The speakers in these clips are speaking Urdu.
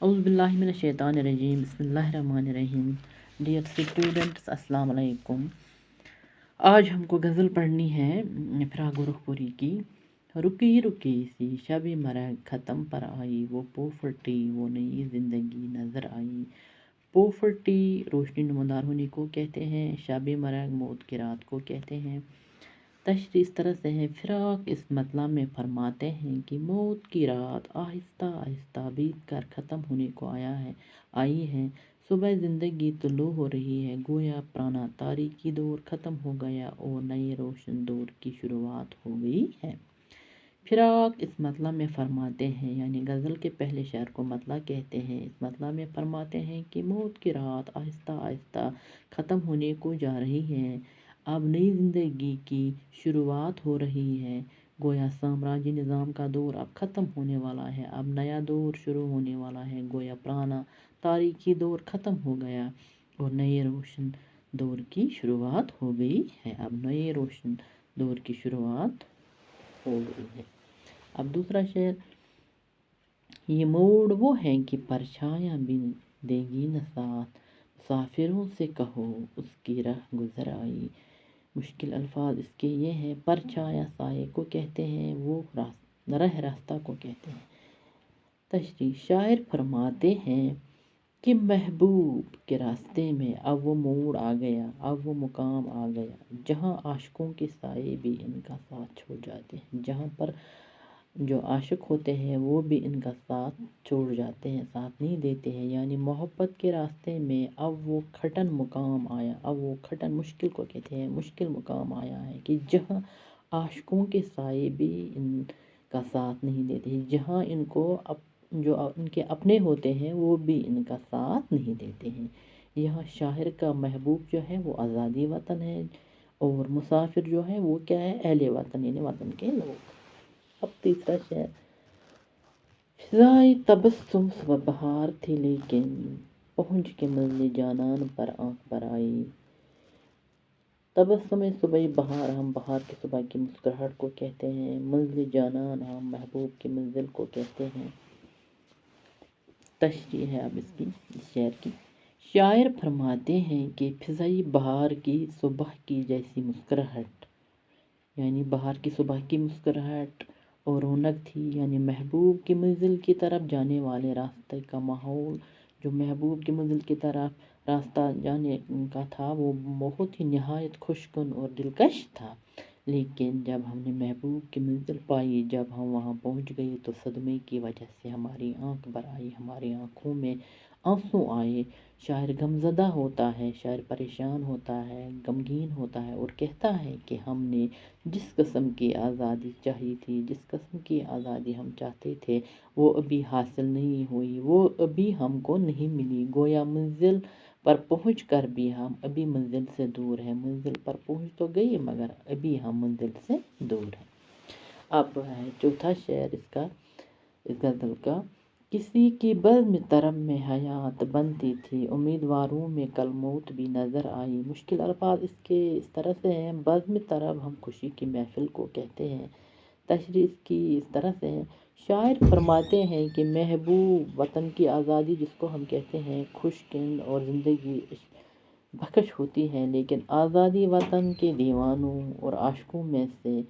اعوذ باللہ من الشیطان الرجیم بسم اللہ الرحمن الرحیم. ڈیئر اسٹوڈنٹس السلام علیکم. آج ہم کو غزل پڑھنی ہے فراق رخ پوری کی. رکی رکی سی شب مرگ ختم پر آئی، وہ پھٹی وہ نئی زندگی نظر آئی. پھٹی روشنی نمودار ہونے کو کہتے ہیں، شب مرگ موت کی رات کو کہتے ہیں. تشریح اس طرح سے ہے، فراق اس مطلب میں فرماتے ہیں کہ موت کی رات آہستہ آہستہ بیت کر ختم ہونے کو آئی ہے. صبح زندگی طلوع ہو رہی ہے، گویا پرانا تاریکی دور ختم ہو گیا اور نئے روشن دور کی شروعات ہو گئی ہے. فراق اس مطلب میں فرماتے ہیں، یعنی غزل کے پہلے شعر کو مطلب کہتے ہیں. اس مطلب میں فرماتے ہیں کہ موت کی رات آہستہ آہستہ ختم ہونے کو جا رہی ہے، اب نئی زندگی کی شروعات ہو رہی ہے. گویا سامراجی نظام کا دور اب ختم ہونے والا ہے، اب نیا دور شروع ہونے والا ہے. گویا پرانا تاریخی دور ختم ہو گیا اور نئے روشن دور کی شروعات ہو گئی ہے. اب نئے روشن دور کی شروعات ہو گئی ہے. اب دوسرا شعر، یہ موڑ وہ ہے کہ پرچھایاں بھی دے گی نہ ساتھ، مسافروں سے کہو اس کی رہ گزر آئی. مشکل الفاظ اس کے یہ ہیں، پرچھایا سائے کو کہتے ہیں، وہ رہ راستہ کو کہتے ہیں. تشریح، شاعر فرماتے ہیں کہ محبوب کے راستے میں اب وہ موڑ آ گیا، اب وہ مقام آ گیا جہاں عاشقوں کے سائے بھی ان کا ساتھ چھوڑ جاتے ہیں. جہاں پر جو عاشق ہوتے ہیں وہ بھی ان کا ساتھ چھوڑ جاتے ہیں، ساتھ نہیں دیتے ہیں. یعنی محبت کے راستے میں اب وہ کھٹن مقام آیا، اب وہ کھٹن مشکل کو کہتے ہیں، مشکل مقام آیا ہے کہ جہاں عاشقوں کے سائے بھی ان کا ساتھ نہیں دیتے، جہاں ان کو جو ان کے اپنے ہوتے ہیں وہ بھی ان کا ساتھ نہیں دیتے ہیں. یہاں شاعر کا محبوب جو ہے وہ آزادی وطن ہے، اور مسافر جو ہے وہ کیا ہے، اہل وطن، یعنی وطن کے لوگ. اب تیسرا شعر، فضائے تبسم صبح بہار تھی لیکن پہنچ کے منزل جانان پر آنکھ بھر آئی. تبسم صبح بہار، ہم بہار کی صبح کی مسکراہٹ کو کہتے ہیں. منزل جانان، ہم محبوب کی منزل کو کہتے ہیں. تشریح ہے اب اس شعر کی. شاعر فرماتے ہیں کہ فضائے بہار کی صبح کی جیسی مسکراہٹ، یعنی بہار کی صبح کی مسکراہٹ اور رونق تھی، یعنی محبوب کی منزل کی طرف جانے والے راستے کا ماحول. جو محبوب کی منزل کی طرف راستہ جانے کا تھا وہ بہت ہی نہایت خوشگوار اور دلکش تھا. لیکن جب ہم نے محبوب کی منزل پائی، جب ہم وہاں پہنچ گئے تو صدمے کی وجہ سے ہماری آنکھ بھر آئی، ہماری آنکھوں میں آنسو آئے. شاعر غمزدہ ہوتا ہے، شاعر پریشان ہوتا ہے، غمگین ہوتا ہے اور کہتا ہے کہ ہم نے جس قسم کی آزادی چاہی تھی، جس قسم کی آزادی ہم چاہتے تھے وہ ابھی حاصل نہیں ہوئی، وہ ابھی ہم کو نہیں ملی. گویا منزل پر پہنچ کر بھی ہم ابھی منزل سے دور ہیں. منزل پر پہنچ تو گئی مگر ابھی ہم منزل سے دور ہیں. اب ہے چوتھا شعر اس غزل کا، کسی کی بزم طرب میں حیات بنتی تھی، امیدواروں میں کل موت بھی نظر آئی. مشکل الفاظ اس کے اس طرح سے ہیں، بزم طرب ہم خوشی کی محفل کو کہتے ہیں. تشریح اس کی اس طرح سے ہے، شاعر فرماتے ہیں کہ محبوب وطن کی آزادی جس کو ہم کہتے ہیں خوشگوار اور زندگی بخش ہوتی ہے، لیکن آزادی وطن کے دیوانوں اور عاشقوں میں سے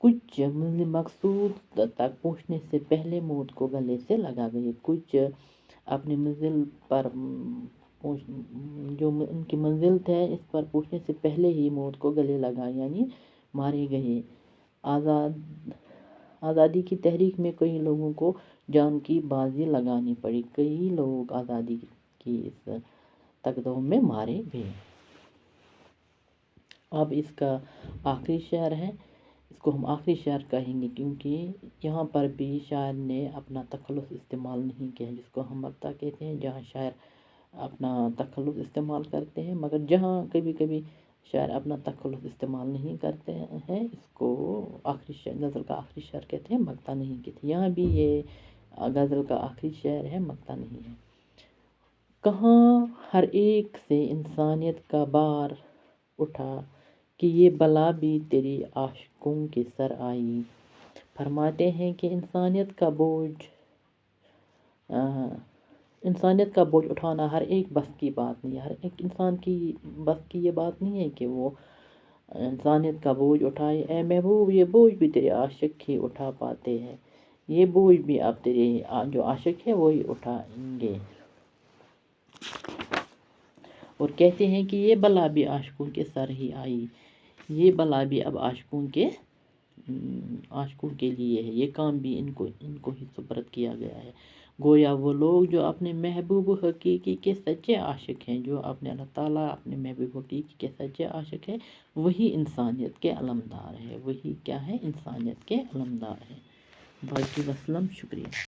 کچھ منزل مقصود تک پہنچنے سے پہلے موت کو گلے سے لگا گئے. کچھ اپنی منزل پر جو ان کی منزل ہے اس پر پہنچنے سے پہلے ہی موت کو گلے لگا، یعنی مارے گئے. آزادی کی تحریک میں کئی لوگوں کو جان کی بازی لگانی پڑی، کئی لوگ آزادی کی اس تگدو میں مارے گئے. اب اس کا آخری شعر ہے، اس کو ہم آخری شعر کہیں گے کیونکہ یہاں پر بھی شاعر نے اپنا تخلص استعمال نہیں کیا، جس کو ہم مقطع کہتے ہیں، جہاں شاعر اپنا تخلص استعمال کرتے ہیں. مگر جہاں کبھی کبھی شاعر اپنا تخلص استعمال نہیں کرتے ہیں اس کو آخری شعر، غزل کا آخری شعر کہتے ہیں، مقطع نہیں کہتے. یہاں بھی یہ غزل کا آخری شعر ہے، مقطع نہیں ہے. کہاں ہر ایک سے انسانیت کا بار اٹھا کہ یہ بلا بھی تیری عاشقوں کے سر آئی. فرماتے ہیں کہ انسانیت کا بوجھ انسانیت کا بوجھ اٹھانا ہر ایک بس کی بات نہیں ہے، ہر ایک انسان کی بس کی یہ بات نہیں ہے کہ وہ انسانیت کا بوجھ اٹھائے۔ اے محبوب یہ بوجھ بھی تیرے عاشق ہی اٹھا پاتے ہیں، یہ بوجھ بھی اب تیرے جو عاشق ہے وہی اٹھائیں گے۔ اور کہتے ہیں کہ یہ بلا بھی عاشقوں کے سر ہی آئی، یہ بلا بھی اب عاشقوں کے لیے ہے، یہ کام بھی ان کو ہی سپرد کیا گیا ہے۔ گویا وہ لوگ جو اپنے محبوب حقیقی کے سچے عاشق ہیں، جو اپنے اللہ تعالیٰ اپنے محبوب حقیقی کے سچے عاشق ہیں، وہی انسانیت کے علمدار ہے، وہی کیا ہے؟ انسانیت کے علمدار ہے۔ باقی وسلم، شکریہ۔